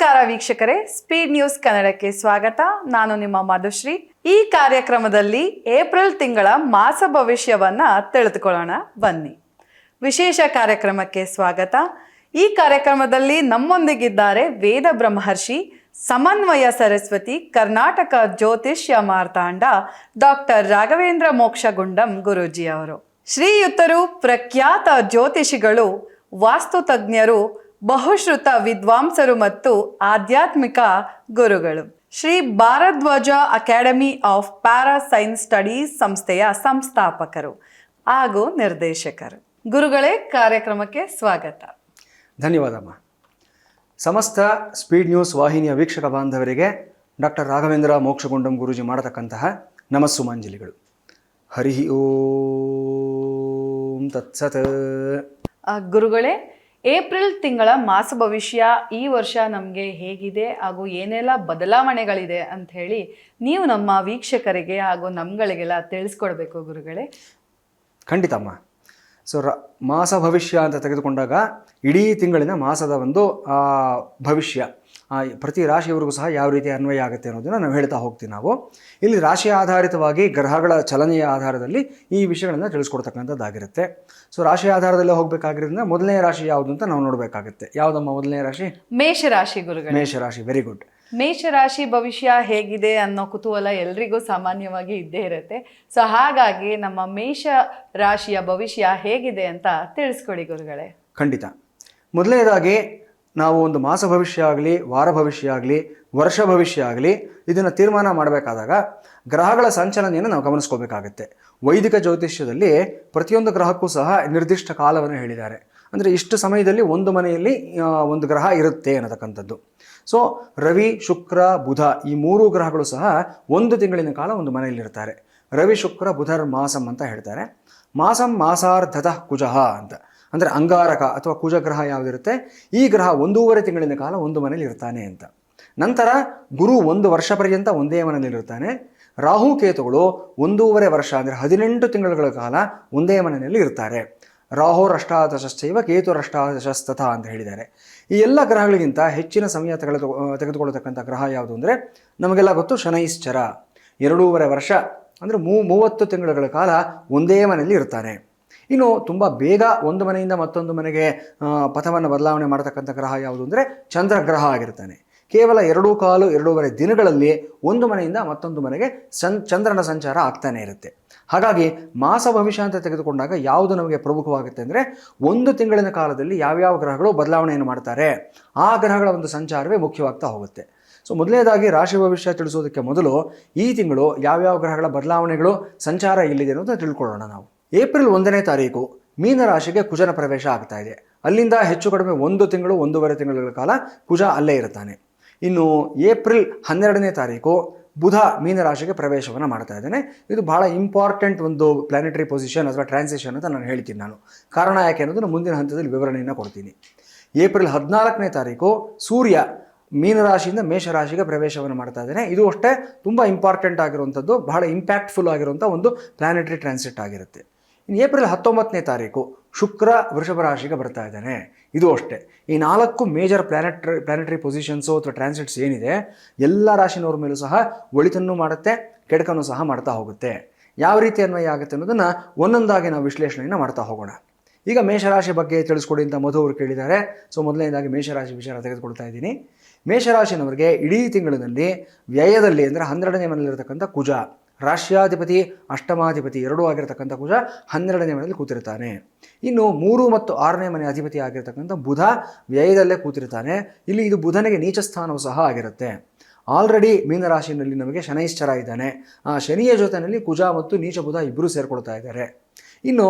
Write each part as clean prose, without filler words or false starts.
ನಮಸ್ಕಾರ ವೀಕ್ಷಕರೇ, speed news ಕನ್ನಡಕ್ಕೆ ಸ್ವಾಗತ. ನಾನು ನಿಮ್ಮ ಮಧುಶ್ರೀ. ಈ ಕಾರ್ಯಕ್ರಮದಲ್ಲಿ ಏಪ್ರಿಲ್ ತಿಂಗಳ ಮಾಸ ಭವಿಷ್ಯವನ್ನ ತಿಳಿದುಕೊಳ್ಳೋಣ ಬನ್ನಿ. ವಿಶೇಷ ಕಾರ್ಯಕ್ರಮಕ್ಕೆ ಸ್ವಾಗತ. ಈ ಕಾರ್ಯಕ್ರಮದಲ್ಲಿ ನಮ್ಮೊಂದಿಗಿದ್ದಾರೆ ವೇದ ಬ್ರಹ್ಮರ್ಷಿ, ಸಮನ್ವಯ ಸರಸ್ವತಿ, ಕರ್ನಾಟಕ ಜ್ಯೋತಿಷ್ಯ ಮಾರ್ತಾಂಡ, ಡಾಕ್ಟರ್ ರಾಘವೇಂದ್ರ ಮೋಕ್ಷಗುಂಡಂ ಗುರೂಜಿ ಅವರು. ಶ್ರೀಯುತರು ಪ್ರಖ್ಯಾತ ಜ್ಯೋತಿಷಿಗಳು, ವಾಸ್ತು ತಜ್ಞರು, ಬಹುಶ್ರುತ ವಿದ್ವಾಂಸರು ಮತ್ತು ಆಧ್ಯಾತ್ಮಿಕ ಗುರುಗಳು. Shri Bharadwaj academy of para science studies ಸಂಸ್ಥೆಯ ಸಂಸ್ಥಾಪಕರು ಹಾಗೂ ನಿರ್ದೇಶಕರು. ಗುರುಗಳೇ, ಕಾರ್ಯಕ್ರಮಕ್ಕೆ ಸ್ವಾಗತ. ಧನ್ಯವಾದಮ್ಮ. ಸಮಸ್ತ ಸ್ಪೀಡ್ ನ್ಯೂಸ್ ವಾಹಿನಿಯ ವೀಕ್ಷಕ ಬಾಂಧವರಿಗೆ ಡಾಕ್ಟರ್ ರಾಘವೇಂದ್ರ ಮೋಕ್ಷಗುಂಡಂ ಗುರೂಜಿ ಮಾಡತಕ್ಕಂತಹ ನಮಸ್ಸುಮಾಂಜಲಿಗಳು. ಹರಿ ಓಂ ತತ್ಸತ್. ಗುರುಗಳೇ, ಏಪ್ರಿಲ್ ತಿಂಗಳ ಮಾಸ ಭವಿಷ್ಯ ಈ ವರ್ಷ ನಮಗೆ ಹೇಗಿದೆ ಹಾಗೂ ಏನೆಲ್ಲ ಬದಲಾವಣೆಗಳಿದೆ ಅಂತ ಹೇಳಿ ನೀವು ನಮ್ಮ ವೀಕ್ಷಕರಿಗೆ ಹಾಗೂ ನಮ್ಗಳಿಗೆಲ್ಲ ತಿಳಿಸ್ಕೊಡ್ಬೇಕು ಗುರುಗಳೇ. ಖಂಡಿತಮ್ಮ. ಸೊ ಮಾಸ ಭವಿಷ್ಯ ಅಂತ ತೆಗೆದುಕೊಂಡಾಗ ಇಡೀ ತಿಂಗಳಿನ ಮಾಸದ ಒಂದು ಭವಿಷ್ಯ ಪ್ರತಿ ರಾಶಿಯವರಿಗೂ ಸಹ ಯಾವ ರೀತಿ ಅನ್ವಯ ಆಗುತ್ತೆ ಅನ್ನೋದನ್ನು ನಾವು ಹೇಳ್ತಾ ಹೋಗ್ತೀವಿ. ನಾವು ಇಲ್ಲಿ ರಾಶಿ ಆಧಾರಿತವಾಗಿ ಗ್ರಹಗಳ ಚಲನೆಯ ಆಧಾರದಲ್ಲಿ ಈ ವಿಷಯಗಳನ್ನು ತಿಳಿಸ್ಕೊಡ್ತಕ್ಕಂಥದ್ದಾಗಿರುತ್ತೆ. ಸೊ ರಾಶಿ ಆಧಾರದಲ್ಲೇ ಹೋಗಬೇಕಾಗಿರೋದ್ರಿಂದ ಮೊದಲನೇ ರಾಶಿ ಯಾವುದು ಅಂತ ನಾವು ನೋಡಬೇಕಾಗುತ್ತೆ. ಯಾವುದಮ್ಮ ಮೊದಲನೇ ರಾಶಿ? ಮೇಷರಾಶಿ ಗುರುಗಳು. ಮೇಷರಾಶಿ, ವೆರಿ ಗುಡ್. ಮೇಷರಾಶಿ ಭವಿಷ್ಯ ಹೇಗಿದೆ ಅನ್ನೋ ಕುತೂಹಲ ಎಲ್ರಿಗೂ ಸಾಮಾನ್ಯವಾಗಿ ಇದ್ದೇ ಇರುತ್ತೆ. ಸೊ ಹಾಗಾಗಿ ನಮ್ಮ ಮೇಷ ರಾಶಿಯ ಭವಿಷ್ಯ ಹೇಗಿದೆ ಅಂತ ತಿಳಿಸ್ಕೊಡಿ ಗುರುಗಳೇ. ಖಂಡಿತ. ಮೊದಲನೇದಾಗಿ ನಾವು ಒಂದು ಮಾಸ ಭವಿಷ್ಯ ಆಗಲಿ, ವಾರ ಭವಿಷ್ಯ ಆಗಲಿ, ವರ್ಷ ಭವಿಷ್ಯ ಆಗಲಿ, ಇದನ್ನು ತೀರ್ಮಾನ ಮಾಡಬೇಕಾದಾಗ ಗ್ರಹಗಳ ಸಂಚಲನೆಯನ್ನು ನಾವು ಗಮನಿಸ್ಕೋಬೇಕಾಗುತ್ತೆ. ವೈದಿಕ ಜ್ಯೋತಿಷ್ಯದಲ್ಲಿ ಪ್ರತಿಯೊಂದು ಗ್ರಹಕ್ಕೂ ಸಹ ನಿರ್ದಿಷ್ಟ ಕಾಲವನ್ನು ಹೇಳಿದ್ದಾರೆ. ಅಂದರೆ ಇಷ್ಟು ಸಮಯದಲ್ಲಿ ಒಂದು ಮನೆಯಲ್ಲಿ ಒಂದು ಗ್ರಹ ಇರುತ್ತೆ ಅನ್ನತಕ್ಕಂಥದ್ದು. ಸೊ ರವಿ, ಶುಕ್ರ, ಬುಧ ಈ ಮೂರು ಗ್ರಹಗಳು ಸಹ ಒಂದು ತಿಂಗಳಿನ ಕಾಲ ಒಂದು ಮನೆಯಲ್ಲಿರ್ತಾರೆ. ರವಿ, ಶುಕ್ರ, ಬುಧರ್ ಮಾಸಂ ಅಂತ ಹೇಳ್ತಾರೆ. ಮಾಸಂ ಮಾಸಾರ್ಧತಃ ಕುಜಃ ಅಂತ, ಅಂದರೆ ಅಂಗಾರಕ ಅಥವಾ ಕುಜಗ್ರಹ ಯಾವುದಿರುತ್ತೆ ಈ ಗ್ರಹ 1.5 ತಿಂಗಳಿನ ಕಾಲ ಒಂದು ಮನೇಲಿ ಇರ್ತಾನೆ ಅಂತ. ನಂತರ ಗುರು 1 ವರ್ಷ ಪರ್ಯಂತ ಒಂದೇ ಮನೆಯಲ್ಲಿರ್ತಾನೆ. ರಾಹು ಕೇತುಗಳು 1.5 ವರ್ಷ ಅಂದರೆ 18 ತಿಂಗಳುಗಳ ಕಾಲ ಒಂದೇ ಮನೆಯಲ್ಲಿ ಇರ್ತಾರೆ. ರಾಹುರಷ್ಟಾದಶಶ್ಚೈವ ಕೇತುರಷ್ಟಾದಶಸ್ತಥ ಅಂತ ಹೇಳಿದ್ದಾರೆ. ಈ ಎಲ್ಲ ಗ್ರಹಗಳಿಗಿಂತ ಹೆಚ್ಚಿನ ಸಮಯ ತೆಗೆದುಕೊಳ್ಳತಕ್ಕಂಥ ಗ್ರಹ ಯಾವುದು ಅಂದರೆ ನಮಗೆಲ್ಲ ಗೊತ್ತು, ಶನೈಶ್ಚರ. 2.5 ವರ್ಷ ಅಂದರೆ 30 ತಿಂಗಳುಗಳ ಕಾಲ ಒಂದೇ ಮನೆಯಲ್ಲಿ ಇರ್ತಾನೆ. ಇನ್ನು ತುಂಬ ಬೇಗ ಒಂದು ಮನೆಯಿಂದ ಮತ್ತೊಂದು ಮನೆಗೆ ಪಥವನ್ನು ಬದಲಾವಣೆ ಮಾಡತಕ್ಕಂಥ ಗ್ರಹ ಯಾವುದು ಅಂದರೆ ಚಂದ್ರಗ್ರಹ ಆಗಿರ್ತಾನೆ. ಕೇವಲ 2.25 ದಿನಗಳಲ್ಲಿ ಒಂದು ಮನೆಯಿಂದ ಮತ್ತೊಂದು ಮನೆಗೆ ಚಂದ್ರನ ಸಂಚಾರ ಆಗ್ತಾನೆ ಇರುತ್ತೆ. ಹಾಗಾಗಿ ಮಾಸ ಭವಿಷ್ಯ ಅಂತ ತೆಗೆದುಕೊಂಡಾಗ ಯಾವುದು ನಮಗೆ ಪ್ರಮುಖವಾಗುತ್ತೆ ಅಂದರೆ ಒಂದು ತಿಂಗಳಿನ ಕಾಲದಲ್ಲಿ ಯಾವ್ಯಾವ ಗ್ರಹಗಳು ಬದಲಾವಣೆಯನ್ನು ಮಾಡ್ತಾರೆ ಆ ಗ್ರಹಗಳ ಒಂದು ಸಂಚಾರವೇ ಮುಖ್ಯವಾಗ್ತಾ ಹೋಗುತ್ತೆ. ಸೊ ಮೊದಲನೇದಾಗಿ ರಾಶಿ ಭವಿಷ್ಯ ತಿಳಿಸೋದಕ್ಕೆ ಮೊದಲು ಈ ತಿಂಗಳು ಯಾವ್ಯಾವ ಗ್ರಹಗಳ ಬದಲಾವಣೆಗಳು ಸಂಚಾರ ಇಲ್ಲಿದೆ ಅನ್ನೋದನ್ನು ತಿಳ್ಕೊಳ್ಳೋಣ ನಾವು. ಏಪ್ರಿಲ್ 1ನೇ ತಾರೀಕು ಮೀನರಾಶಿಗೆ ಕುಜನ ಪ್ರವೇಶ ಆಗ್ತಾ ಇದೆ. ಅಲ್ಲಿಂದ ಹೆಚ್ಚು ಕಡಿಮೆ 1 ತಿಂಗಳು 1.5 ತಿಂಗಳ ಕಾಲ ಕುಜ ಅಲ್ಲೇ ಇರ್ತಾನೆ. ಇನ್ನು ಏಪ್ರಿಲ್ 12ನೇ ತಾರೀಕು ಬುಧ ಮೀನರಾಶಿಗೆ ಪ್ರವೇಶವನ್ನು ಮಾಡ್ತಾ ಇದ್ದಾನೆ. ಇದು ಬಹಳ ಇಂಪಾರ್ಟೆಂಟ್ ಒಂದು ಪ್ಲಾನೆಟರಿ ಪೊಸಿಷನ್ ಅಥವಾ ಟ್ರಾನ್ಸಿಷನ್ ಅಂತ ನಾನು ಹೇಳ್ತೀನಿ. ನಾನು ಕಾರಣ ಯಾಕೆ ಅನ್ನೋದನ್ನು ಮುಂದಿನ ಹಂತದಲ್ಲಿ ವಿವರಣೆಯನ್ನು ಕೊಡ್ತೀನಿ. ಏಪ್ರಿಲ್ 14ನೇ ತಾರೀಕು ಸೂರ್ಯ ಮೀನರಾಶಿಯಿಂದ ಮೇಷರಾಶಿಗೆ ಪ್ರವೇಶವನ್ನು ಮಾಡ್ತಾ ಇದ್ದಾನೆ. ಇದು ಅಷ್ಟೇ ತುಂಬ ಇಂಪಾರ್ಟೆಂಟ್ ಆಗಿರುವಂಥದ್ದು, ಬಹಳ ಇಂಪ್ಯಾಕ್ಟ್ಫುಲ್ ಆಗಿರುವಂಥ ಒಂದು ಪ್ಲಾನೆಟರಿ ಟ್ರಾನ್ಸಿಟ್ ಆಗಿರುತ್ತೆ. ಇನ್ನು ಏಪ್ರಿಲ್ 19ನೇ ತಾರೀಕು ಶುಕ್ರ ವೃಷಭ ರಾಶಿಗೆ ಬರ್ತಾ ಇದ್ದಾನೆ. ಇದು ಅಷ್ಟೇ. ಈ 4 ಮೇಜರ್ ಪ್ಲಾನೆಟರಿ ಪೊಸಿಷನ್ಸು ಅಥವಾ ಟ್ರಾನ್ಸಿಟ್ಸ್ ಏನಿದೆ ಎಲ್ಲ ರಾಶಿನವ್ರ ಮೇಲೂ ಸಹ ಒಳಿತನ್ನು ಮಾಡುತ್ತೆ, ಕೆಡಕನ್ನು ಸಹ ಮಾಡ್ತಾ ಹೋಗುತ್ತೆ. ಯಾವ ರೀತಿ ಅನ್ವಯ ಆಗುತ್ತೆ ಅನ್ನೋದನ್ನು ಒಂದೊಂದಾಗಿ ನಾವು ವಿಶ್ಲೇಷಣೆಯನ್ನು ಮಾಡ್ತಾ ಹೋಗೋಣ. ಈಗ ಮೇಷರಾಶಿ ಬಗ್ಗೆ ತಿಳಿಸ್ಕೊಡಿ ಅಂತ ಮಧು ಅವರು ಕೇಳಿದ್ದಾರೆ. ಸೊ ಮೊದಲನೇದಾಗಿ ಮೇಷರಾಶಿ ವಿಚಾರ ತೆಗೆದುಕೊಳ್ತಾ ಇದ್ದೀನಿ. ಮೇಷರಾಶಿನವರಿಗೆ ಇಡೀ ತಿಂಗಳಿನಲ್ಲಿ ವ್ಯಯದಲ್ಲಿ ಅಂದರೆ 12ನೇ ಮನೆಯಲ್ಲಿರತಕ್ಕಂಥ ಕುಜ, ರಾಶ್ಯಾಧಿಪತಿ ಅಷ್ಟಮಾಧಿಪತಿ ಎರಡೂ ಆಗಿರತಕ್ಕಂಥ ಕುಜ 12ನೇ ಮನೆಯಲ್ಲಿ ಕೂತಿರ್ತಾನೆ. ಇನ್ನು 3 ಮತ್ತು 6ನೇ ಮನೆ ಅಧಿಪತಿ ಆಗಿರತಕ್ಕಂಥ ಬುಧ ವ್ಯಯದಲ್ಲೇ ಕೂತಿರ್ತಾನೆ. ಇಲ್ಲಿ ಇದು ಬುಧನಿಗೆ ನೀಚ ಸ್ಥಾನವೂ ಸಹ ಆಗಿರುತ್ತೆ. ಆಲ್ರೆಡಿ ಮೀನರಾಶಿಯಲ್ಲಿ ನಮಗೆ ಶನೈಶ್ಚರ ಇದ್ದಾನೆ. ಆ ಶನಿಯ ಜೊತೆಯಲ್ಲಿ ಕುಜ ಮತ್ತು ನೀಚ ಬುಧ ಇಬ್ಬರು ಸೇರ್ಕೊಳ್ತಾ ಇದ್ದಾರೆ. ಇನ್ನು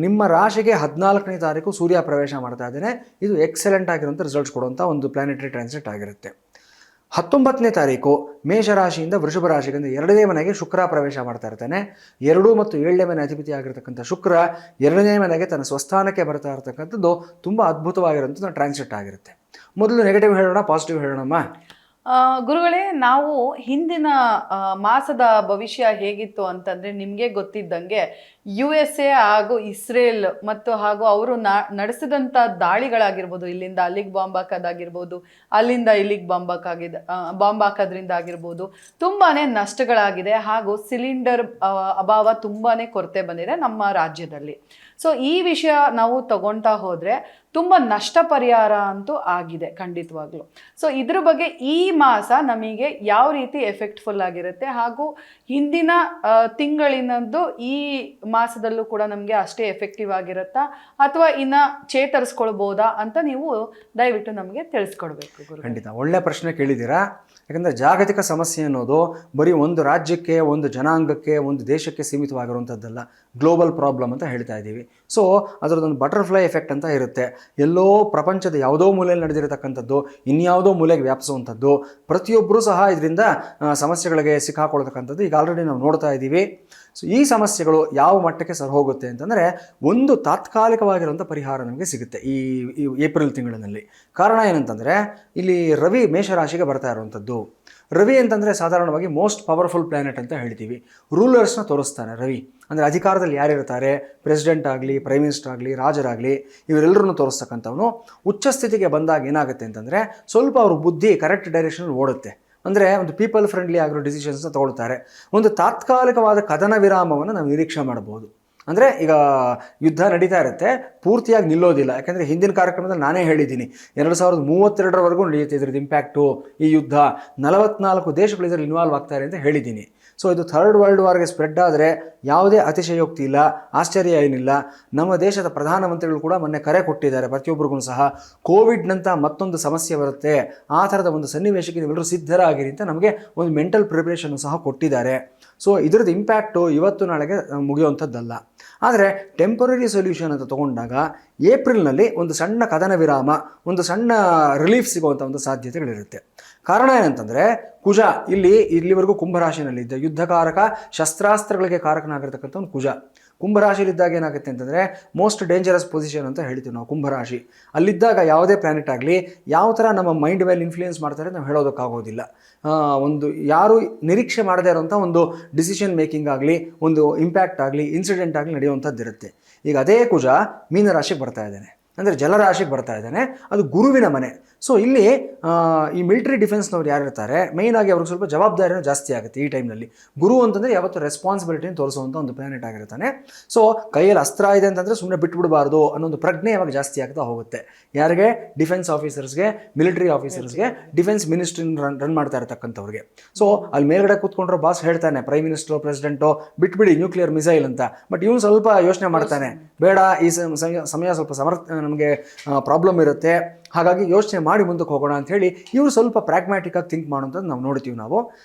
ನಿಮ್ಮ ರಾಶಿಗೆ 14ನೇ ತಾರೀಕು ಸೂರ್ಯ ಪ್ರವೇಶ ಮಾಡ್ತಾ ಇದ್ದಾನೆ. ಇದು ಎಕ್ಸಲೆಂಟ್ ಆಗಿರುವಂಥ ರಿಸಲ್ಟ್ಸ್ ಕೊಡುವಂಥ ಒಂದು ಪ್ಲಾನೆಟರಿ ಟ್ರಾನ್ಸಿಟ್ ಆಗಿರುತ್ತೆ. 19ನೇ ತಾರೀಕು ಮೇಷರಾಶಿಯಿಂದ ವೃಷಭ ರಾಶಿಗೆ ಅಂದರೆ 2ನೇ ಮನೆಗೆ ಶುಕ್ರ ಪ್ರವೇಶ ಮಾಡ್ತಾ ಇರ್ತಾನೆ. 2 ಮತ್ತು 7ನೇ ಮನೆ ಅಧಿಪತಿ ಆಗಿರತಕ್ಕಂಥ ಶುಕ್ರ 2ನೇ ಮನೆಗೆ ತನ್ನ ಸ್ವಸ್ಥಾನಕ್ಕೆ ಬರ್ತಾ ಇರತಕ್ಕಂಥದ್ದು ತುಂಬ ಅದ್ಭುತವಾಗಿರುವಂಥ ಟ್ರಾನ್ಸಿಟ್ ಆಗಿರುತ್ತೆ. ಮೊದಲು ನೆಗೆಟಿವ್ ಹೇಳೋಣ, ಪಾಸಿಟಿವ್ ಹೇಳೋಣಮ್ಮ. ಗುರುಗಳೇ, ನಾವು ಹಿಂದಿನ ಮಾಸದ ಭವಿಷ್ಯ ಹೇಗಿತ್ತು ಅಂತಂದ್ರೆ ನಿಮಗೆ ಗೊತ್ತಿದ್ದಂಗೆ USA ಹಾಗೂ ಇಸ್ರೇಲ್ ಹಾಗೂ ಅವರು ನಡೆಸಿದಂಥ ದಾಳಿಗಳಾಗಿರ್ಬೋದು, ಇಲ್ಲಿಂದ ಅಲ್ಲಿಗೆ ಬಾಂಬ್ ಹಾಕೋದಾಗಿರ್ಬೋದು, ಅಲ್ಲಿಂದ ಇಲ್ಲಿಗೆ ಬಾಂಬ್ ಹಾಕೋದ್ರಿಂದ ಆಗಿರ್ಬೋದು, ತುಂಬಾನೇ ನಷ್ಟಗಳಾಗಿದೆ. ಹಾಗೂ ಸಿಲಿಂಡರ್ ಅಭಾವ ತುಂಬಾನೇ ಕೊರತೆ ಬಂದಿದೆ ನಮ್ಮ ರಾಜ್ಯದಲ್ಲಿ. ಸೊ ಈ ವಿಷಯ ನಾವು ತಗೊಳ್ತಾ ಹೋದ್ರೆ ತುಂಬ ನಷ್ಟ ಪರಿಹಾರ ಅಂತೂ ಆಗಿದೆ ಖಂಡಿತವಾಗ್ಲೂ. ಸೊ ಇದ್ರ ಬಗ್ಗೆ ಈ ಮಾಸ ನಮಗೆ ಯಾವ ರೀತಿ ಎಫೆಕ್ಟ್ಫುಲ್ ಆಗಿರುತ್ತೆ, ಹಾಗೂ ಹಿಂದಿನ ತಿಂಗಳಿನದ್ದು ಈ ಮಾಸದಲ್ಲೂ ಕೂಡ ನಮಗೆ ಅಷ್ಟೇ ಎಫೆಕ್ಟಿವ್ ಆಗಿರುತ್ತಾ, ಅಥವಾ ಇನ್ನು ಚೇತರಿಸ್ಕೊಳ್ಬೋದಾ ಅಂತ ನೀವು ದಯವಿಟ್ಟು ನಮಗೆ ತಿಳಿಸ್ಕೊಡ್ಬೇಕು ಗುರು. ಖಂಡಿತ ಒಳ್ಳೆ ಪ್ರಶ್ನೆ ಕೇಳಿದ್ದೀರಾ. ಯಾಕಂದರೆ ಜಾಗತಿಕ ಸಮಸ್ಯೆ ಅನ್ನೋದು ಬರೀ ಒಂದು ರಾಜ್ಯಕ್ಕೆ, ಒಂದು ಜನಾಂಗಕ್ಕೆ, ಒಂದು ದೇಶಕ್ಕೆ ಸೀಮಿತವಾಗಿರುವಂಥದ್ದಲ್ಲ, ಗ್ಲೋಬಲ್ ಪ್ರಾಬ್ಲಮ್ ಅಂತ ಹೇಳ್ತಾ ಇದ್ದೀವಿ. ಸೊ ಅದರದ್ದೊಂದು ಬಟರ್ಫ್ಲೈ ಎಫೆಕ್ಟ್ ಅಂತ ಇರುತ್ತೆ. ಎಲ್ಲೋ ಪ್ರಪಂಚದ ಯಾವುದೋ ಮೂಲೆಯಲ್ಲಿ ನಡೆದಿರತಕ್ಕಂಥದ್ದು ಇನ್ಯಾವುದೋ ಮೂಲೆಗೆ ವ್ಯಾಪಿಸುವಂಥದ್ದು, ಪ್ರತಿಯೊಬ್ಬರೂ ಸಹ ಇದರಿಂದ ಸಮಸ್ಯೆಗಳಿಗೆ ಸಿಕ್ಕಾಕೊಳ್ತಕ್ಕಂಥದ್ದು ಈಗ ಆಲ್ರೆಡಿ ನಾವು ನೋಡ್ತಾ ಇದ್ದೀವಿ. ಸೊ ಈ ಸಮಸ್ಯೆಗಳು ಯಾವ ಮಟ್ಟಕ್ಕೆ ಸರ್ ಹೋಗುತ್ತೆ ಅಂತಂದರೆ, ಒಂದು ತಾತ್ಕಾಲಿಕವಾಗಿರುವಂಥ ಪರಿಹಾರ ನಮಗೆ ಸಿಗುತ್ತೆ ಈ ಏಪ್ರಿಲ್ ತಿಂಗಳಿನಲ್ಲಿ. ಕಾರಣ ಏನಂತಂದರೆ, ಇಲ್ಲಿ ರವಿ ಮೇಷರಾಶಿಗೆ ಬರ್ತಾ ಇರುವಂಥದ್ದು. ರವಿ ಅಂತಂದರೆ ಸಾಧಾರಣವಾಗಿ ಮೋಸ್ಟ್ ಪವರ್ಫುಲ್ ಪ್ಲ್ಯಾನೆಟ್ ಅಂತ ಹೇಳ್ತೀವಿ. ರೂಲರ್ಸ್ನ ತೋರಿಸ್ತಾನೆ ರವಿ. ಅಂದರೆ ಅಧಿಕಾರದಲ್ಲಿ ಯಾರಿರ್ತಾರೆ, ಪ್ರೆಸಿಡೆಂಟ್ ಆಗಲಿ, ಪ್ರೈಮ್ ಮಿನಿಸ್ಟರ್ ಆಗಲಿ, ರಾಜರಾಗಲಿ, ಇವರೆಲ್ಲರನ್ನು ತೋರಿಸ್ತಕ್ಕಂಥವನು. ಉಚ್ಚ ಸ್ಥಿತಿಗೆ ಬಂದಾಗ ಏನಾಗುತ್ತೆ ಅಂತಂದರೆ, ಸ್ವಲ್ಪ ಅವ್ರ ಬುದ್ಧಿ ಕರೆಕ್ಟ್ ಡೈರೆಕ್ಷನಲ್ಲಿ ಓಡುತ್ತೆ. ಅಂದರೆ ಒಂದು ಪೀಪಲ್ ಫ್ರೆಂಡ್ಲಿ ಆಗಿರೋ ಡಿಸಿಷನ್ಸ್ನ ತಗೊಳ್ತಾರೆ. ಒಂದು ತಾತ್ಕಾಲಿಕವಾದ ಕದನ ವಿರಾಮವನ್ನು ನಾವು ನಿರೀಕ್ಷೆ ಮಾಡ್ಬೋದು. ಅಂದರೆ ಈಗ ಯುದ್ಧ ನಡೀತಾ ಇರುತ್ತೆ, ಪೂರ್ತಿಯಾಗಿ ನಿಲ್ಲೋದಿಲ್ಲ. ಯಾಕೆಂದರೆ ಹಿಂದಿನ ಕಾರ್ಯಕ್ರಮದಲ್ಲಿ ನಾನೇ ಹೇಳಿದ್ದೀನಿ, 2032ರವರೆಗೂ ನಡೆಯುತ್ತೆ ಇದ್ರದ್ದು ಇಂಪ್ಯಾಕ್ಟು. ಈ ಯುದ್ಧ 44 ದೇಶಗಳು ಇದರಲ್ಲಿ ಇನ್ವಾಲ್ವ್ ಆಗ್ತಾರೆ ಅಂತ ಹೇಳಿದ್ದೀನಿ. ಸೊ ಇದು ಥರ್ಡ್ ವರ್ಲ್ಡ್ ವಾರ್ಗೆ ಸ್ಪ್ರೆಡ್ ಆದರೆ ಯಾವುದೇ ಅತಿಶಯೋಕ್ತಿ ಇಲ್ಲ, ಆಶ್ಚರ್ಯ ಏನಿಲ್ಲ. ನಮ್ಮ ದೇಶದ ಪ್ರಧಾನಮಂತ್ರಿಗಳು ಕೂಡ ಮೊನ್ನೆ ಕರೆ ಕೊಟ್ಟಿದ್ದಾರೆ ಪ್ರತಿಯೊಬ್ಬರಿಗೂ ಸಹ, ಕೋವಿಡ್ನಂಥ ಮತ್ತೊಂದು ಸಮಸ್ಯೆ ಬರುತ್ತೆ, ಆ ಥರದ ಒಂದು ಸನ್ನಿವೇಶಕ್ಕೆ ನೀವೆಲ್ಲರೂ ಸಿದ್ಧರಾಗಿರಿ ಅಂತ ನಮಗೆ ಒಂದು ಮೆಂಟಲ್ ಪ್ರಿಪ್ರೇಷನ್ನು ಸಹ ಕೊಟ್ಟಿದ್ದಾರೆ. ಸೊ ಇದರದ್ದು ಇಂಪ್ಯಾಕ್ಟು ಇವತ್ತು ನಾಳೆಗೆ ಮುಗಿಯುವಂಥದ್ದಲ್ಲ. ಆದರೆ ಟೆಂಪರರಿ ಸೊಲ್ಯೂಷನ್ ಅಂತ ತೊಗೊಂಡಾಗ ಏಪ್ರಿಲ್ನಲ್ಲಿ ಒಂದು ಸಣ್ಣ ಕದನ ವಿರಾಮ, ಒಂದು ಸಣ್ಣ ರಿಲೀಫ್ ಸಿಗುವಂಥ ಒಂದು ಸಾಧ್ಯತೆಗಳಿರುತ್ತೆ. ಕಾರಣ ಏನಂತಂದರೆ, ಕುಜ ಇಲ್ಲಿವರೆಗೂ ಕುಂಭರಾಶಿನಲ್ಲಿದ್ದ ಯುದ್ಧಕಾರಕ, ಶಸ್ತ್ರಾಸ್ತ್ರಗಳಿಗೆ ಕಾರಕನಾಗಿರ್ತಕ್ಕಂಥ ಒಂದು ಕುಜ ಕುಂಭರಾಶಿಲಿದ್ದಾಗ ಏನಾಗುತ್ತೆ ಅಂತಂದರೆ, ಮೋಸ್ಟ್ ಡೇಂಜರಸ್ ಪೊಸಿಷನ್ ಅಂತ ಹೇಳ್ತೀವಿ ನಾವು ಕುಂಭರಾಶಿ. ಅಲ್ಲಿದ್ದಾಗ ಯಾವುದೇ ಪ್ಲಾನೆಟ್ ಆಗಲಿ ಯಾವ ಥರ ನಮ್ಮ ಮೈಂಡ್ ಮೇಲೆ ಇನ್ಫ್ಲೂಯೆನ್ಸ್ ಮಾಡ್ತಾರೆ ನಾವು ಹೇಳೋದಕ್ಕಾಗೋದಿಲ್ಲ. ಒಂದು ಯಾರು ನಿರೀಕ್ಷೆ ಮಾಡದೇ ಇರೋಂಥ ಒಂದು ಡಿಸಿಷನ್ ಮೇಕಿಂಗ್ ಆಗಲಿ, ಒಂದು ಇಂಪ್ಯಾಕ್ಟ್ ಆಗಲಿ, ಇನ್ಸಿಡೆಂಟ್ ಆಗಲಿ ನಡೆಯುವಂಥದ್ದು ಇರುತ್ತೆ. ಈಗ ಅದೇ ಕುಜ ಮೀನರಾಶಿಗೆ ಬರ್ತಾ ಇದ್ದಾನೆ, ಅಂದರೆ ಜಲರಾಶಿಗೆ ಬರ್ತಾ ಇದ್ದಾನೆ, ಅದು ಗುರುವಿನ ಮನೆ. ಸೊ ಇಲ್ಲಿ ಈ ಮಿಲಿಟರಿ ಡಿಫೆನ್ಸ್ನವ್ರು ಯಾರಿರ್ತಾರೆ, ಮೇಯ್ನಾಗಿ ಅವ್ರಿಗೆ ಸ್ವಲ್ಪ ಜವಾಬ್ದಾರಿನೂ ಜಾಸ್ತಿ ಆಗುತ್ತೆ ಈ ಟೈಮ್ನಲ್ಲಿ. ಗುರು ಅಂತಂದರೆ ಯಾವತ್ತು ರೆಸ್ಪಾನ್ಸಿಬಿಲಿಟಿನ ತೋರಿಸುವಂಥ ಒಂದು ಪ್ಲಾನೆಟ್ ಆಗಿರ್ತಾನೆ. ಸೊ ಕೈಯಲ್ಲಿ ಅಸ್ತ್ರ ಇದೆ ಅಂತಂದರೆ ಸುಮ್ಮನೆ ಬಿಟ್ಬಿಡಬಾರ್ದು ಅನ್ನೋದು ಪ್ರಜ್ಞೆ ಯಾವಾಗ ಜಾಸ್ತಿ ಆಗ್ತಾ ಹೋಗುತ್ತೆ. ಯಾರಿಗೆ? ಡಿಫೆನ್ಸ್ ಆಫೀಸರ್ಸ್ಗೆ, ಮಿಲಿಟರಿ ಆಫೀಸರ್ಸ್ಗೆ, ಡಿಫೆನ್ಸ್ ಮಿನಿಸ್ಟ್ರಿನ ರನ್ ಮಾಡ್ತಾ ಇರತಕ್ಕಂಥವ್ರಿಗೆ. ಸೊ ಅಲ್ಲಿ ಮೇಲ್ಗಡೆ ಕೂತ್ಕೊಂಡ್ರೆ ಬಾಸ್ ಹೇಳ್ತಾನೆ, ಪ್ರೈಮ್ ಮಿನಿಸ್ಟರು, ಪ್ರೆಸಿಡೆಂಟು ಬಿಟ್ಬಿಡಿ ನ್ಯೂಕ್ಲಿಯರ್ ಮಿಸೈಲ್ ಅಂತ. ಬಟ್ ಇವನು ಸ್ವಲ್ಪ ಯೋಚನೆ ಮಾಡ್ತಾನೆ, ಬೇಡ ಈ ಸಮಯ ಸ್ವಲ್ಪ ನಮಗೆ ಪ್ರಾಬ್ಲಮ್ ಇರುತ್ತೆ, ಹಾಗಾಗಿ ಯೋಚನೆ ಮಾಡಿ ಮುಂದಕ್ಕೆ ಹೋಗೋಣ ಅಂತ ಹೇಳಿ ಇವರು ಸ್ವಲ್ಪ ಪ್ರಾಗ್ಮ್ಯಾಟಿಕ್ ಆಗಿ ಥಿಂಕ್ ಮಾಡುವಂಥದ್ದು ನಾವು ನೋಡ್ತೀವಿ ನಾವು.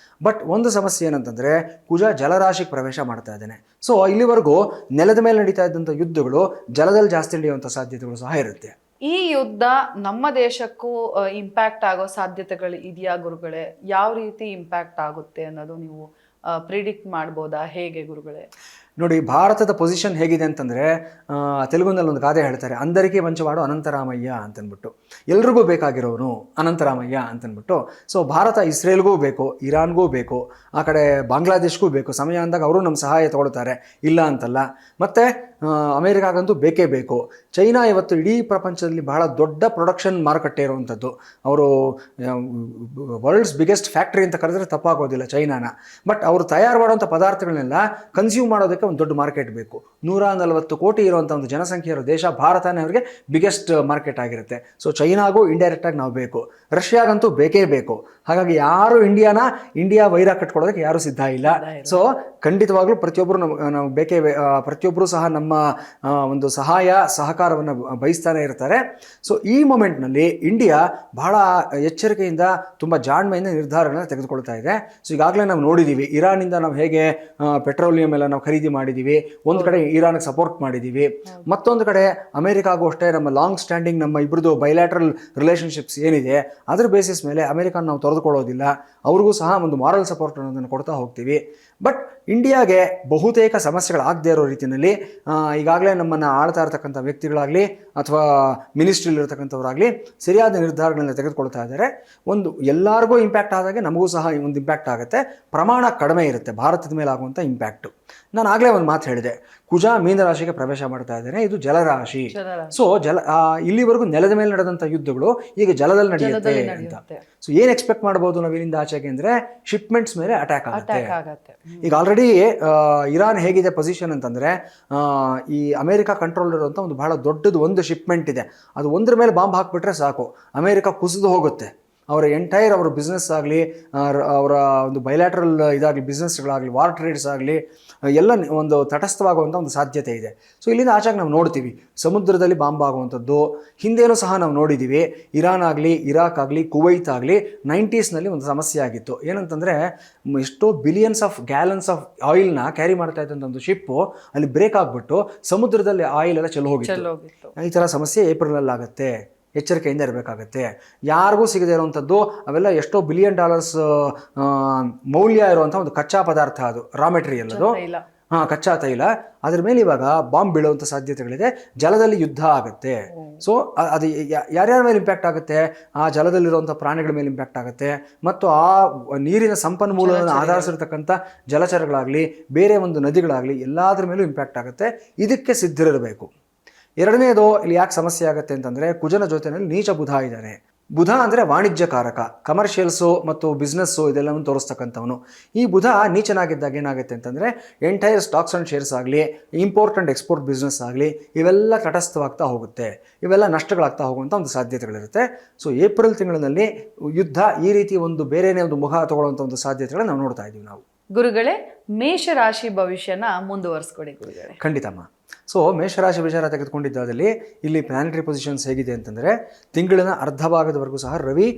ಬಟ್ ಒಂದು ಸಮಸ್ಯೆ ಏನಂತಂದರೆ, ಕುಜ ಜಲರಾಶಿಗೆ ಪ್ರವೇಶ ಮಾಡ್ತಾ ಇದ್ದಾನೆ. ಸೊ ಇಲ್ಲಿವರೆಗೂ ನೆಲದ ಮೇಲೆ ನಡೀತಾ ಇದ್ದಂಥ ಯುದ್ಧಗಳು ಜಲದಲ್ಲಿ ಜಾಸ್ತಿ ನಡೆಯುವಂಥ ಸಾಧ್ಯತೆಗಳು ಸಹ ಇರುತ್ತೆ. ಈ ಯುದ್ಧ ನಮ್ಮ ದೇಶಕ್ಕೂ ಇಂಪ್ಯಾಕ್ಟ್ ಆಗೋ ಸಾಧ್ಯತೆಗಳು ಇದೆಯಾ ಗುರುಗಳೇ? ಯಾವ ರೀತಿ ಇಂಪ್ಯಾಕ್ಟ್ ಆಗುತ್ತೆ ಅನ್ನೋದು ನೀವು ಪ್ರಿಡಿಕ್ಟ್ ಮಾಡ್ಬೋದಾ, ಹೇಗೆ ಗುರುಗಳೇ? ನೋಡಿ, ಭಾರತದ ಪೊಸಿಷನ್ ಹೇಗಿದೆ ಅಂತಂದರೆ, ತೆಲುಗುನಲ್ಲಿ ಒಂದು ಗಾದೆ ಹೇಳ್ತಾರೆ, ಅಂದರಿಕೆ ಮಂಚವಾಡು ಅನಂತರಾಮಯ್ಯ ಅಂತಂದ್ಬಿಟ್ಟು, ಎಲ್ರಿಗೂ ಬೇಕಾಗಿರೋನು ಅನಂತರಾಮಯ್ಯ ಅಂತಂದ್ಬಿಟ್ಟು. ಸೊ ಭಾರತ ಇಸ್ರೇಲ್ಗೂ ಬೇಕು, ಇರಾನ್ಗೂ ಬೇಕು, ಆ ಕಡೆ ಬಾಂಗ್ಲಾದೇಶ್ಗೂ ಬೇಕು. ಸಮಯ ಅಂದಾಗ ಅವರು ನಮ್ಮ ಸಹಾಯ ತಗೊಳ್ತಾರೆ, ಇಲ್ಲ ಅಂತಲ್ಲ. ಮತ್ತು ಅಮೇರಿಕಾಗಂತೂ ಬೇಕೇ ಬೇಕು. ಚೈನಾ ಇವತ್ತು ಇಡೀ ಪ್ರಪಂಚದಲ್ಲಿ ಬಹಳ ದೊಡ್ಡ ಪ್ರೊಡಕ್ಷನ್ ಮಾರುಕಟ್ಟೆ ಇರುವಂಥದ್ದು. ಅವರು ವರ್ಲ್ಡ್ಸ್ ಬಿಗ್ಗೆಸ್ಟ್ ಫ್ಯಾಕ್ಟ್ರಿ ಅಂತ ಕರೆದ್ರೆ ತಪ್ಪಾಗೋದಿಲ್ಲ ಚೈನಾನ. ಬಟ್ ಅವರು ತಯಾರು ಮಾಡುವಂಥ ಪದಾರ್ಥಗಳನ್ನೆಲ್ಲ ಕನ್ಸ್ಯೂಮ್ ಮಾಡೋದಕ್ಕೆ ಒಂದು ದೊಡ್ಡ ಮಾರ್ಕೆಟ್ ಬೇಕು. 140 ಕೋಟಿ ಇರುವಂಥ ಒಂದು ಜನಸಂಖ್ಯೆ ಇರೋ ದೇಶ ಭಾರತನೇ ಅವರಿಗೆ ಬಿಗ್ಗೆಸ್ಟ್ ಮಾರ್ಕೆಟ್ ಆಗಿರುತ್ತೆ. ಸೊ ಚೈನಾಗೂ ಇಂಡೈರೆಕ್ಟಾಗಿ ನಾವು ಬೇಕು, ರಷ್ಯಾಗಂತೂ ಬೇಕೇ ಬೇಕು. ಹಾಗಾಗಿ ಯಾರು ಇಂಡಿಯಾ ವೈರ ಕಟ್ಕೊಳ್ಳೋದಕ್ಕೆ ಯಾರೂ ಸಿದ್ಧ ಇಲ್ಲ. ಸೊ ಖಂಡಿತವಾಗ್ಲೂ ಪ್ರತಿಯೊಬ್ಬರು ನಾವು ಬೇಕೇ, ಪ್ರತಿಯೊಬ್ಬರು ಸಹ ನಮ್ಮ ಒಂದು ಸಹಕಾರವನ್ನು ಬಯಸ್ತಾನೆ ಇರ್ತಾರೆ. ಸೊ ಈ ಮೊಮೆಂಟ್ನಲ್ಲಿ ಇಂಡಿಯಾ ಬಹಳ ಎಚ್ಚರಿಕೆಯಿಂದ, ತುಂಬ ಜಾಣ್ಮೆಯಿಂದ ನಿರ್ಧಾರಗಳನ್ನ ತೆಗೆದುಕೊಳ್ತಾ ಇದೆ. ಸೊ ಈಗಾಗಲೇ ನಾವು ನೋಡಿದ್ದೀವಿ, ಇರಾನಿಂದ ನಾವು ಹೇಗೆ ಪೆಟ್ರೋಲಿಯಂ ಎಲ್ಲ ನಾವು ಖರೀದಿ ಮಾಡಿದ್ದೀವಿ. ಒಂದು ಕಡೆ ಇರಾನ್ಗೆ ಸಪೋರ್ಟ್ ಮಾಡಿದ್ದೀವಿ, ಮತ್ತೊಂದು ಕಡೆ ಅಮೆರಿಕಾಗೂ ಅಷ್ಟೇ ನಮ್ಮ ಲಾಂಗ್ ಸ್ಟ್ಯಾಂಡಿಂಗ್ ನಮ್ಮ ಇಬ್ಬರದು ಬೈಲ್ಯಾಟ್ರಲ್ ರಿಲೇಷನ್ಶಿಪ್ಸ್ ಏನಿದೆ ಅದರ ಬೇಸಿಸ್ ಮೇಲೆ ಅಮೆರಿಕಾನ ನಾವು ತೊರೆದುಕೊಳ್ಳೋದಿಲ್ಲ, ಅವ್ರಿಗೂ ಸಹ ಒಂದು ಮಾರಲ್ ಸಪೋರ್ಟ್ ಅನ್ನೋದನ್ನು ಕೊಡ್ತಾ ಹೋಗ್ತೀವಿ. ಬಟ್ ಇಂಡಿಯಾಗೆ ಬಹುತೇಕ ಸಮಸ್ಯೆಗಳಾಗದೇ ಇರೋ ರೀತಿಯಲ್ಲಿ ಈಗಾಗಲೇ ನಮ್ಮನ್ನು ಆಳ್ತಾ ಇರ್ತಕ್ಕಂಥ ವ್ಯಕ್ತಿಗಳಾಗಲಿ ಅಥವಾ ಮಿನಿಸ್ಟ್ರಿಲಿರ್ತಕ್ಕಂಥವ್ರಾಗಲಿ ಸರಿಯಾದ ನಿರ್ಧಾರಗಳನ್ನು ತೆಗೆದುಕೊಳ್ತಾ ಇದ್ದಾರೆ. ಒಂದು ಎಲ್ಲರಿಗೂ ಇಂಪ್ಯಾಕ್ಟ್ ಆದಾಗೆ ನಮಗೂ ಸಹ ಒಂದು ಇಂಪ್ಯಾಕ್ಟ್ ಆಗುತ್ತೆ. ಪ್ರಮಾಣ ಕಡಿಮೆ ಇರುತ್ತೆ ಭಾರತದ ಮೇಲೆ ಆಗುವಂಥ ಇಂಪ್ಯಾಕ್ಟು. ನಾನು ಆಗಲೇ ಒಂದು ಮಾತು ಹೇಳಿದೆ, ಕುಜ ಮೀನರಾಶಿಗೆ ಪ್ರವೇಶ ಮಾಡ್ತಾ ಇದ್ದೇನೆ, ಇದು ಜಲರಾಶಿ. ಸೊ ಇಲ್ಲಿವರೆಗೂ ನೆಲದ ಮೇಲೆ ನಡೆದಂಥ ಯುದ್ಧಗಳು ಈಗ ಜಲದಲ್ಲಿ ನಡೆಯುತ್ತೆ ಅಂತ. ಸೊ ಏನು ಎಕ್ಸ್ಪೆಕ್ಟ್ ಮಾಡ್ಬೋದು ನಾವು ಇಲ್ಲಿಂದ ಆಚೆಗೆ ಅಂದರೆ ಶಿಪ್ಮೆಂಟ್ಸ್ ಮೇಲೆ ಅಟ್ಯಾಕ್ ಆಗುತ್ತೆ. ಈಗ ಆಲ್ರೆಡಿ ಇರಾನ್ ಹೇಗಿದೆ ಪೊಸಿಷನ್ ಅಂತಂದರೆ, ಈ ಅಮೆರಿಕ ಕಂಟ್ರೋಲ್ ಇರುವಂಥ ಒಂದು ಬಹಳ ದೊಡ್ಡದು ಒಂದು ಶಿಪ್ಮೆಂಟ್ ಇದೆ, ಅದು ಒಂದ್ರ ಮೇಲೆ ಬಾಂಬ್ ಹಾಕ್ಬಿಟ್ರೆ ಸಾಕು, ಅಮೆರಿಕ ಕುಸಿದು ಹೋಗುತ್ತೆ. ಅವರ ಎಂಟೈರ್ ಅವರ ಬಿಸ್ನೆಸ್ ಆಗಲಿ, ಅವರ ಒಂದು ಬೈಲ್ಯಾಟ್ರಲ್ ಇದಾಗಲಿ, ಬಿಸ್ನೆಸ್ಗಳಾಗಲಿ, ವಾರ್ ಟ್ರೇಡ್ಸ್ ಆಗಲಿ ಎಲ್ಲ ಒಂದು ತಟಸ್ಥವಾಗುವಂಥ ಒಂದು ಸಾಧ್ಯತೆ ಇದೆ. ಸೊ ಇಲ್ಲಿಂದ ಆಚೆಗೆ ನಾವು ನೋಡ್ತೀವಿ ಸಮುದ್ರದಲ್ಲಿ ಬಾಂಬ್ ಆಗುವಂಥದ್ದು. ಹಿಂದೇನೂ ಸಹ ನಾವು ನೋಡಿದ್ದೀವಿ. ಇರಾನ್ ಆಗಲಿ, ಇರಾಕ್ ಆಗಲಿ, ಕುವೈತ್ ಆಗಲಿ 90ಸ್ನಲ್ಲಿ ಒಂದು ಸಮಸ್ಯೆ ಆಗಿತ್ತು. ಏನಂತಂದರೆ ಎಷ್ಟೋ ಬಿಲಿಯನ್ಸ್ ಆಫ್ ಗ್ಯಾಲನ್ಸ್ ಆಫ್ ಆಯಿಲ್ನ ಕ್ಯಾರಿ ಮಾಡ್ತಾ ಇದ್ದಂಥ ಒಂದು ಶಿಪ್ಪು ಅಲ್ಲಿ ಬ್ರೇಕ್ ಆಗಿಬಿಟ್ಟು ಸಮುದ್ರದಲ್ಲಿ ಆಯಿಲ್ ಎಲ್ಲ ಚೆಲ್ಲಿ ಹೋಗಿತ್ತು. ಈ ಥರ ಸಮಸ್ಯೆ ಏಪ್ರಿಲಲ್ಲಿ ಆಗುತ್ತೆ. ಎಚ್ಚರಿಕೆಯಿಂದ ಇರಬೇಕಾಗತ್ತೆ. ಯಾರಿಗೂ ಸಿಗದೇ ಇರುವಂಥದ್ದು ಅವೆಲ್ಲ ಎಷ್ಟೋ $1 ಬಿಲಿಯನ್ ಮೌಲ್ಯ ಇರುವಂಥ ಒಂದು ಕಚ್ಚಾ ಪದಾರ್ಥ, ಅದು ರಾ ಮೆಟೀರಿಯಲ್, ಅದು ಕಚ್ಚಾ ತೈಲ. ಅದ್ರ ಮೇಲೆ ಇವಾಗ ಬಾಂಬ್ ಬೀಳುವಂಥ ಸಾಧ್ಯತೆಗಳಿದೆ. ಜಲದಲ್ಲಿ ಯುದ್ಧ ಆಗುತ್ತೆ. ಸೊ ಅದು ಯಾರ್ಯಾರ ಮೇಲೆ ಇಂಪ್ಯಾಕ್ಟ್ ಆಗುತ್ತೆ? ಆ ಜಲದಲ್ಲಿರುವಂಥ ಪ್ರಾಣಿಗಳ ಮೇಲೆ ಇಂಪ್ಯಾಕ್ಟ್ ಆಗುತ್ತೆ, ಮತ್ತು ಆ ನೀರಿನ ಸಂಪನ್ಮೂಲವನ್ನು ಆಧರಿಸಿರ್ತಕ್ಕಂಥ ಜಲಚರಗಳಾಗಲಿ, ಬೇರೆ ಒಂದು ನದಿಗಳಾಗಲಿ ಎಲ್ಲಾದ್ರ ಮೇಲೂ ಇಂಪ್ಯಾಕ್ಟ್ ಆಗುತ್ತೆ. ಇದಕ್ಕೆ ಸಿದ್ಧರಿರಬೇಕು. ಎರಡನೇದು ಇಲ್ಲಿ ಯಾಕೆ ಸಮಸ್ಯೆ ಆಗುತ್ತೆ ಅಂತಂದರೆ, ಕುಜನ ಜೊತೆಯಲ್ಲಿ ನೀಚ ಬುಧ ಇದ್ದಾನೆ. ಬುಧ ಅಂದರೆ ವಾಣಿಜ್ಯಕಾರಕ, ಕಮರ್ಷಿಯಲ್ಸು ಮತ್ತು ಬಿಸ್ನೆಸ್ಸು ಇದೆಲ್ಲವನ್ನು ತೋರಿಸ್ತಕ್ಕಂಥವನು. ಈ ಬುಧ ನೀಚನಾಗಿದ್ದಾಗ ಏನಾಗುತ್ತೆ ಅಂತಂದರೆ, ಎಂಟೈರ್ ಸ್ಟಾಕ್ಸ್ ಆ್ಯಂಡ್ ಶೇರ್ಸ್ ಆಗಲಿ, ಇಂಪೋರ್ಟ್ ಆ್ಯಂಡ್ ಎಕ್ಸ್ಪೋರ್ಟ್ ಬಿಸ್ನೆಸ್ ಆಗಲಿ ಇವೆಲ್ಲ ತಟಸ್ಥವಾಗ್ತಾ ಹೋಗುತ್ತೆ. ಇವೆಲ್ಲ ನಷ್ಟಗಳಾಗ್ತಾ ಹೋಗುವಂಥ ಒಂದು ಸಾಧ್ಯತೆಗಳಿರುತ್ತೆ. ಸೊ ಏಪ್ರಿಲ್ ತಿಂಗಳಿನಲ್ಲಿ ಯುದ್ಧ ಈ ರೀತಿ ಒಂದು ಬೇರೆಯೇ ಒಂದು ಮುಖ ತಗೊಳ್ಳುವಂಥ ಒಂದು ಸಾಧ್ಯತೆಗಳನ್ನ ನಾವು ನೋಡ್ತಾ ಇದ್ದೀವಿ ನಾವು. ಗುರುಗಳೇ, ಮೇಷರಾಶಿ ಭವಿಷ್ಯನ ಮುಂದುವರಿಸ್ಕೊಡಿ ಗುರುಗಳೇ. ಖಂಡಿತಮ್ಮ. ಸೊ ಮೇಷರಾಶಿ ವಿಚಾರ ತೆಗೆದುಕೊಂಡಿದ್ದಾದಲ್ಲಿ ಇಲ್ಲಿ ಪ್ಲಾನೆಟರಿ ಪೊಸಿಷನ್ಸ್ ಹೇಗಿದೆ ಅಂತಂದರೆ, ತಿಂಗಳಿನ ಅರ್ಧ ಭಾಗದವರೆಗೂ ಸಹ ರವಿ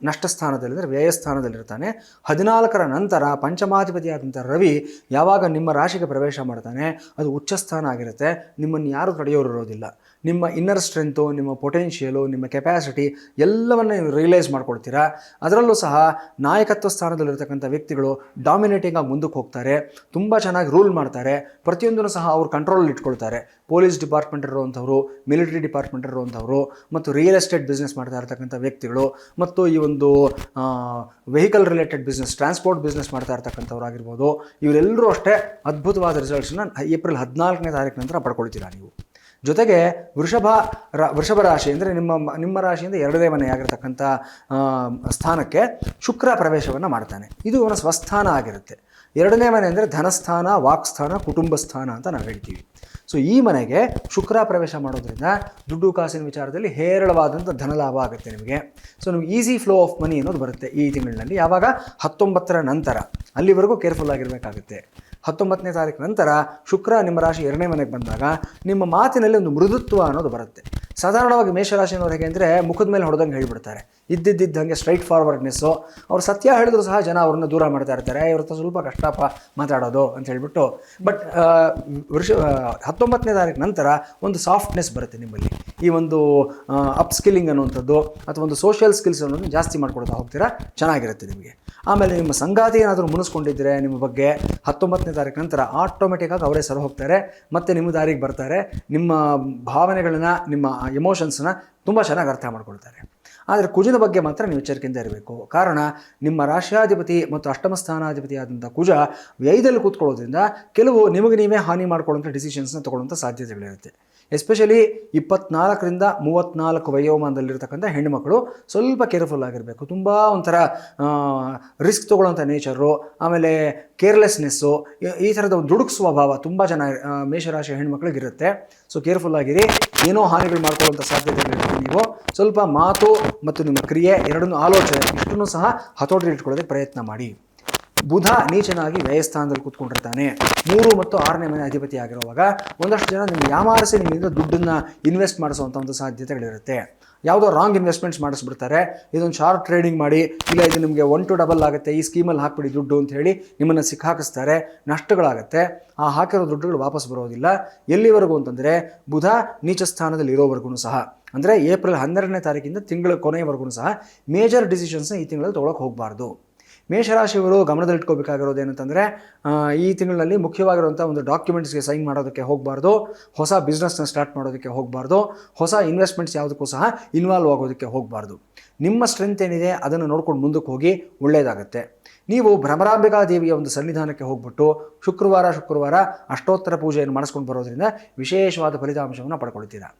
ನಷ್ಟ ಸ್ಥಾನದಲ್ಲಿ ಅಂದರೆ ವ್ಯಯಸ್ಥಾನದಲ್ಲಿರ್ತಾನೆ. 14ರ ನಂತರ ಪಂಚಮಾಧಿಪತಿಯಾದಂಥ ರವಿ ಯಾವಾಗ ನಿಮ್ಮ ರಾಶಿಗೆ ಪ್ರವೇಶ ಮಾಡ್ತಾನೆ ಅದು ಉಚ್ಚಸ್ಥಾನ ಆಗಿರುತ್ತೆ. ನಿಮ್ಮನ್ನು ಯಾರೂ ತಡೆಯೋರು ಇರೋದಿಲ್ಲ. ನಿಮ್ಮ ಇನ್ನರ್ ಸ್ಟ್ರೆಂತು, ನಿಮ್ಮ ಪೊಟೆನ್ಷಿಯಲು, ನಿಮ್ಮ ಕೆಪ್ಯಾಸಿಟಿ ಎಲ್ಲವನ್ನು ನೀವು ರಿಯಲೈಸ್ ಮಾಡ್ಕೊಳ್ತೀರಾ. ಅದರಲ್ಲೂ ಸಹ ನಾಯಕತ್ವ ಸ್ಥಾನದಲ್ಲಿರ್ತಕ್ಕಂಥ ವ್ಯಕ್ತಿಗಳು ಡಾಮಿನೇಟಿಂಗ್ ಆಗಿ ಮುಂದಕ್ಕೆ ಹೋಗ್ತಾರೆ, ತುಂಬ ಚೆನ್ನಾಗಿ ರೂಲ್ ಮಾಡ್ತಾರೆ, ಪ್ರತಿಯೊಂದನ್ನು ಸಹ ಅವ್ರು ಕಂಟ್ರೋಲ್ ಇಟ್ಕೊಳ್ತಾರೆ. ಪೊಲೀಸ್ ಡಿಪಾರ್ಟ್ಮೆಂಟ್ ಇರುವಂಥವ್ರು, ಮಿಲಿಟರಿ ಡಿಪಾರ್ಟ್ಮೆಂಟ್ ಇರುವಂಥವ್ರು, ಮತ್ತು ರಿಯಲ್ ಎಸ್ಟೇಟ್ ಬಿಸ್ನೆಸ್ ಮಾಡ್ತಾ ಇರ್ತಕ್ಕಂಥ ವ್ಯಕ್ತಿಗಳು, ಮತ್ತು ಈ ಒಂದು vehicle related business, transport business ಮಾಡ್ತಾ ಇರ್ತಕ್ಕಂಥವ್ರು ಆಗಿರ್ಬೋದು, ಇವರೆಲ್ಲರೂ ಅಷ್ಟೇ ಅದ್ಭುತವಾದ ರಿಸಲ್ಟ್ಸನ್ನ ಏಪ್ರಿಲ್ 14ನೇ ತಾರೀಕು ನಂತರ ಪಡ್ಕೊಳ್ತೀರಾ ನೀವು. ಜೊತೆಗೆ ವೃಷಭ ರಾಶಿ ಅಂದರೆ ನಿಮ್ಮ ರಾಶಿಯಿಂದ 2ನೇ ಮನೆಯಾಗಿರ್ತಕ್ಕಂಥ ಸ್ಥಾನಕ್ಕೆ ಶುಕ್ರ ಪ್ರವೇಶವನ್ನು ಮಾಡ್ತಾನೆ. ಇದು ಅವನ ಸ್ವಸ್ಥಾನ ಆಗಿರುತ್ತೆ. 2ನೇ ಮನೆ ಅಂದರೆ ಧನಸ್ಥಾನ, ವಾಕ್ಸ್ಥಾನ, ಕುಟುಂಬ ಸ್ಥಾನ ಅಂತ ನಾವು ಹೇಳ್ತೀವಿ. ಸೊ ಈ ಮನೆಗೆ ಶುಕ್ರ ಪ್ರವೇಶ ಮಾಡೋದ್ರಿಂದ ದುಡ್ಡು ಕಾಸಿನ ವಿಚಾರದಲ್ಲಿ ಹೇರಳವಾದಂಥ ಧನಲಾಭ ಆಗುತ್ತೆ ನಿಮಗೆ. ಸೊ ನಿಮ್ಗೆ ಈಸಿ ಫ್ಲೋ ಆಫ್ ಮನಿ ಅನ್ನೋದು ಬರುತ್ತೆ ಈ ತಿಂಗಳಿನಲ್ಲಿ. ಯಾವಾಗ 19ರ ನಂತರ, ಅಲ್ಲಿವರೆಗೂ ಕೇರ್ಫುಲ್ ಆಗಿರಬೇಕಾಗುತ್ತೆ. 19ನೇ ತಾರೀಕು ನಂತರ ಶುಕ್ರ ನಿಮ್ಮ ರಾಶಿ 2ನೇ ಮನೆಗೆ ಬಂದಾಗ ನಿಮ್ಮ ಮಾತಿನಲ್ಲಿ ಒಂದು ಮೃದುತ್ವ ಅನ್ನೋದು ಬರುತ್ತೆ. ಸಾಧಾರಣವಾಗಿ ಮೇಷರಾಶಿನವ್ರು ಹೇಗೆ ಅಂದರೆ ಮುಖದ ಮೇಲೆ ಹೊಡೆದಂಗೆ ಹೇಳಿಬಿಡ್ತಾರೆ, ಇದ್ದಿದ್ದಂಗೆ ಸ್ಟ್ರೈಟ್ ಫಾರ್ವರ್ಡ್ನೆಸ್ಸು. ಅವ್ರು ಸತ್ಯ ಹೇಳಿದ್ರು ಸಹ ಜನ ಅವ್ರನ್ನ ದೂರ ಮಾಡ್ತಾ ಇರ್ತಾರೆ, ಇವ್ರ ಹತ್ರ ಸ್ವಲ್ಪ ಕಷ್ಟಪ ಮಾತಾಡೋದು ಅಂತ ಹೇಳ್ಬಿಟ್ಟು. ಬಟ್ 19ನೇ ತಾರೀಕು ನಂತರ ಒಂದು ಸಾಫ್ಟ್ನೆಸ್ ಬರುತ್ತೆ ನಿಮ್ಮಲ್ಲಿ. ಈ ಒಂದು ಅಪ್ಸ್ಕಿಲ್ಲಿಂಗ್ ಅನ್ನುವಂಥದ್ದು ಅಥವಾ ಒಂದು ಸೋಷಿಯಲ್ ಸ್ಕಿಲ್ಸ್ ಅನ್ನೋದನ್ನು ಜಾಸ್ತಿ ಮಾಡ್ಕೊಳ್ತಾ ಹೋಗ್ತೀರಾ, ಚೆನ್ನಾಗಿರುತ್ತೆ ನಿಮಗೆ. ಆಮೇಲೆ ನಿಮ್ಮ ಸಂಗಾತಿ ಏನಾದರೂ ಮುನಿಸ್ಕೊಂಡಿದ್ದರೆ ನಿಮ್ಮ ಬಗ್ಗೆ 19ನೇ ತಾರೀಕು ನಂತರ ಆಟೋಮೆಟಿಕ್ಕಾಗಿ ಅವರೇ ಸರಿ ಹೋಗ್ತಾರೆ, ಮತ್ತು ನಿಮ್ಮ ದಾರಿಗೆ ಬರ್ತಾರೆ. ನಿಮ್ಮ ಭಾವನೆಗಳನ್ನ, ನಿಮ್ಮ ಎಮೋಷನ್ಸ್ನ ತುಂಬ ಚೆನ್ನಾಗಿ ಅರ್ಥ ಮಾಡ್ಕೊಳ್ತಾರೆ. ಆದರೆ ಕುಜನ ಬಗ್ಗೆ ಮಾತ್ರ ನೀವು ಎಚ್ಚರಿಕೆಯಿಂದ ಇರಬೇಕು. ಕಾರಣ ನಿಮ್ಮ ರಾಶ್ಯಾಧಿಪತಿ ಮತ್ತು ಅಷ್ಟಮ ಸ್ಥಾನಾಧಿಪತಿ ಆದಂಥ ಕುಜ ವ್ಯಯದಲ್ಲಿ ಕೂತ್ಕೊಳ್ಳೋದ್ರಿಂದ ಕೆಲವು ನಿಮಗೆ ನೀವೇ ಹಾನಿ ಮಾಡ್ಕೊಳ್ಳೋಂಥ ಡಿಸಿಷನ್ಸ್ನ ತೊಗೊಳ್ಳೋಂಥ ಸಾಧ್ಯತೆಗಳಿರುತ್ತೆ. ಎಸ್ಪೆಷಲಿ 24ರಿಂದ 34 ವಯೋಮಾನದಲ್ಲಿರ್ತಕ್ಕಂಥ ಹೆಣ್ಣುಮಕ್ಕಳು ಸ್ವಲ್ಪ ಕೇರ್ಫುಲ್ ಆಗಿರಬೇಕು. ತುಂಬ ಒಂಥರ ರಿಸ್ಕ್ ತೊಗೊಳ್ಳೋಂಥ ನೇಚರು, ಆಮೇಲೆ ಕೇರ್ಲೆಸ್ನೆಸ್ಸು, ಈ ಥರದ ಒಂದು ದುಡುಕು ಸ್ವಭಾವ ತುಂಬ ಜನ ಮೇಷರಾಶಿ ಹೆಣ್ಮಕ್ಳಿಗಿರುತ್ತೆ. ಸೊ ಕೇರ್ಫುಲ್ ಆಗಿರಿ. ಏನೋ ಹಾನಿಗಳು ಮಾಡ್ಕೊಳ್ಳುವಂಥ ಸಾಧ್ಯತೆಗಳಿರುತ್ತೆ. ನೀವು ಸ್ವಲ್ಪ ಮಾತು ಮತ್ತು ನಿಮ್ಮ ಕ್ರಿಯೆ ಎರಡನ್ನೂ ಆಲೋಚನೆ ಇಷ್ಟನ್ನು ಸಹ ಹತೋಟಿ ಇಟ್ಕೊಳ್ಳೋದಕ್ಕೆ ಪ್ರಯತ್ನ ಮಾಡಿ. ಬುಧ ನೀಚನಾಗಿ ವ್ಯಯಸ್ಥಾನದಲ್ಲಿ ಕೂತ್ಕೊಂಡಿರ್ತಾನೆ. 3 ಮತ್ತು 6ನೇ ಮನೆ ಅಧಿಪತಿ ಆಗಿರುವಾಗ ಒಂದಷ್ಟು ಜನ ನಿಮ್ಗೆ ಯಾಮಾರಿಸಿ ನಿಮ್ಮಿಂದ ದುಡ್ಡನ್ನು ಇನ್ವೆಸ್ಟ್ ಮಾಡಿಸುವಂಥ ಒಂದು ಸಾಧ್ಯತೆಗಳಿರುತ್ತೆ. ಯಾವುದೋ ರಾಂಗ್ ಇನ್ವೆಸ್ಟ್ಮೆಂಟ್ಸ್ ಮಾಡಿಸ್ಬಿಡ್ತಾರೆ. ಇದೊಂದು ಶಾರ್ಟ್ ಟ್ರೇಡಿಂಗ್ ಮಾಡಿ, ಇಲ್ಲ ಇದು ನಿಮಗೆ 1 to ಡಬಲ್ ಆಗುತ್ತೆ, ಈ ಸ್ಕೀಮಲ್ಲಿ ಹಾಕ್ಬಿಡಿ ದುಡ್ಡು ಅಂತ ಹೇಳಿ ನಿಮ್ಮನ್ನು ಸಿಕ್ಕಾಕಿಸ್ತಾರೆ. ನಷ್ಟಗಳಾಗುತ್ತೆ. ಆ ಹಾಕಿರೋ ದುಡ್ಡುಗಳು ವಾಪಸ್ ಬರೋದಿಲ್ಲ. ಎಲ್ಲಿವರೆಗೂ ಅಂತಂದರೆ ಬುಧ ನೀಚ ಸ್ಥಾನದಲ್ಲಿ ಇರೋವರೆಗೂ ಸಹ, ಅಂದರೆ ಏಪ್ರಿಲ್ 12ನೇ ತಾರೀಕಿಂದ ತಿಂಗಳ ಕೊನೆಯವರೆಗೂ ಸಹ ಮೇಜರ್ ಡಿಸಿಷನ್ಸ್ನ ಈ ತಿಂಗಳಲ್ಲಿ ತೊಗೊಳಕ್ಕೆ ಹೋಗಬಾರ್ದು. ಮೇಷರಾಶಿಯವರು ಗಮನದಲ್ಲಿಟ್ಕೋಬೇಕಾಗಿರೋದು ಏನಂತಂದರೆ ಈ ತಿಂಗಳಲ್ಲಿ ಮುಖ್ಯವಾಗಿರುವಂಥ ಒಂದು ಡಾಕ್ಯುಮೆಂಟ್ಸ್ಗೆ ಸೈನ್ ಮಾಡೋದಕ್ಕೆ ಹೋಗಬಾರ್ದು, ಹೊಸ ಬಿಸ್ನೆಸ್ನ ಸ್ಟಾರ್ಟ್ ಮಾಡೋದಕ್ಕೆ ಹೋಗಬಾರ್ದು, ಹೊಸ ಇನ್ವೆಸ್ಟ್ಮೆಂಟ್ಸ್ ಯಾವುದಕ್ಕೂ ಸಹ ಇನ್ವಾಲ್ವ್ ಆಗೋದಕ್ಕೆ ಹೋಗಬಾರ್ದು. ನಿಮ್ಮ ಸ್ಟ್ರೆಂತ್ ಏನಿದೆ ಅದನ್ನು ನೋಡ್ಕೊಂಡು ಮುಂದಕ್ಕೆ ಹೋಗಿ ಒಳ್ಳೆಯದಾಗುತ್ತೆ. ನೀವು ಭ್ರಮರಾಂಬಿಕಾ ದೇವಿಯ ಒಂದು ಸನ್ನಿಧಾನಕ್ಕೆ ಹೋಗ್ಬಿಟ್ಟು ಶುಕ್ರವಾರ ಅಷ್ಟೋತ್ತರ ಪೂಜೆಯನ್ನು ಮಾಡಿಸ್ಕೊಂಡು ಬರೋದ್ರಿಂದ ವಿಶೇಷವಾದ ಫಲಿತಾಂಶವನ್ನು ಪಡ್ಕೊಳ್ತೀರಾ.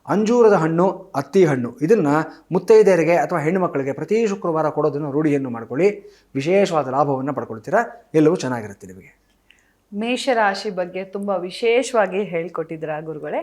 ಅಂಜೂರದ ಹಣ್ಣು, ಅತ್ತಿ ಹಣ್ಣು ಇದನ್ನು ಮುತ್ತೈದೆಯರಿಗೆ ಅಥವಾ ಹೆಣ್ಣು ಮಕ್ಕಳಿಗೆ ಪ್ರತಿ ಶುಕ್ರವಾರ ಕೊಡೋದನ್ನು ರೂಢಿಯನ್ನು ಮಾಡ್ಕೊಳ್ಳಿ. ವಿಶೇಷವಾದ ಲಾಭವನ್ನು ಪಡ್ಕೊಳ್ತೀರಾ. ಎಲ್ಲವೂ ಚೆನ್ನಾಗಿರುತ್ತೆ ನಿಮಗೆ. ಮೇಷರಾಶಿ ಬಗ್ಗೆ ತುಂಬ ವಿಶೇಷವಾಗಿ ಹೇಳ್ಕೊಟ್ಟಿದ್ದೀರಾ ಗುರುಗಳೇ.